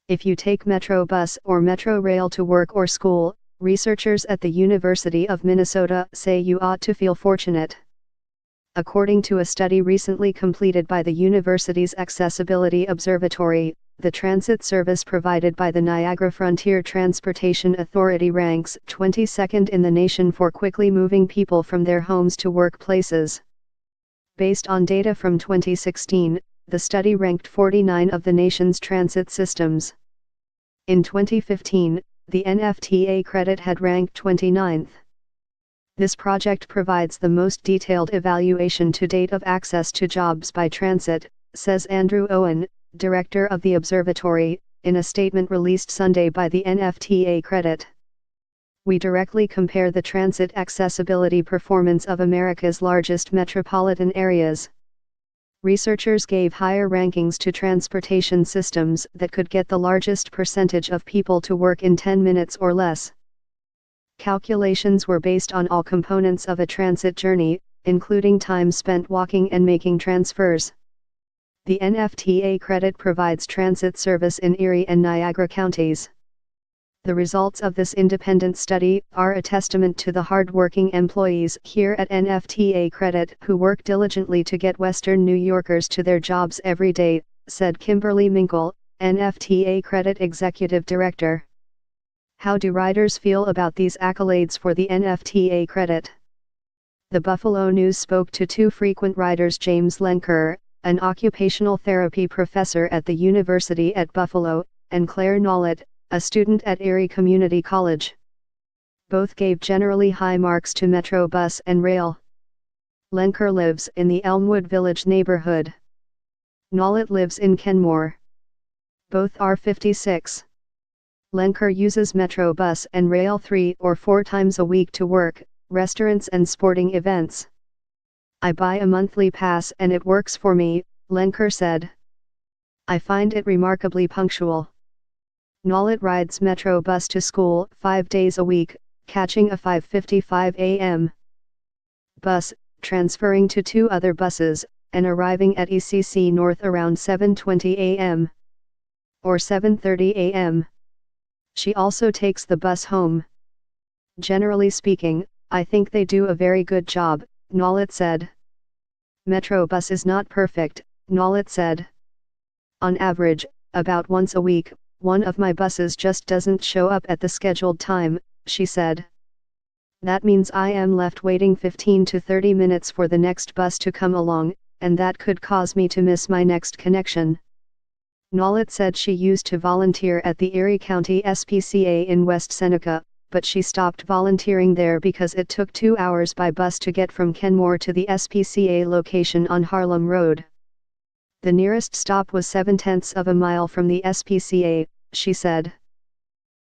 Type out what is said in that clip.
If you take Metro Bus or Metro Rail to work or school, researchers at the University of Minnesota say you ought to feel fortunate. According to a study recently completed by the university's Accessibility Observatory, the transit service provided by the Niagara Frontier Transportation Authority ranks 22nd in the nation for quickly moving people from their homes to workplaces. Based on data from 2016, the study ranked 49 of the nation's transit systems. In 2015, the NFTA credit had ranked 29th. This project provides the most detailed evaluation to date of access to jobs by transit, says Andrew Owen, director of the observatory, in a statement released Sunday by the NFTA credit. We directly compare the transit accessibility performance of America's largest metropolitan areas. Researchers gave higher rankings to transportation systems that could get the largest percentage of people to work in 10 minutes or less. Calculations were based on all components of a transit journey, including time spent walking and making transfers. The NFTA credit provides transit service in Erie and Niagara counties. The results of this independent study are a testament to the hard-working employees here at NFTA Credit who work diligently to get Western New Yorkers to their jobs every day, said Kimberly Minkle, NFTA Credit Executive Director. How do riders feel about these accolades for the NFTA credit? The Buffalo News spoke to two frequent riders, James Lenker, an occupational therapy professor at the University at Buffalo, and Claire Nollett, a student at Erie Community College. Both gave generally high marks to Metro Bus and Rail. Lenker lives in the Elmwood Village neighborhood. Nollett lives in Kenmore. Both are 56. Lenker uses Metro Bus and Rail 3 or 4 times a week to work, restaurants and sporting events. I buy a monthly pass and it works for me, Lenker said. I find it remarkably punctual. Nollett rides Metro Bus to school 5 days a week, catching a 5:55 a.m. bus, transferring to 2 other buses, and arriving at ECC North around 7:20 a.m. or 7:30 a.m. She also takes the bus home. Generally speaking, I think they do a very good job, Nollett said. Metro Bus is not perfect, Nollett said. On average, about once a week, one of my buses just doesn't show up at the scheduled time, she said. That means I am left waiting 15 to 30 minutes for the next bus to come along, and that could cause me to miss my next connection. Nollett said she used to volunteer at the Erie County SPCA in West Seneca, but she stopped volunteering there because it took 2 hours by bus to get from Kenmore to the SPCA location on Harlem Road. The nearest stop was 0.7 of a mile from the SPCA, she said.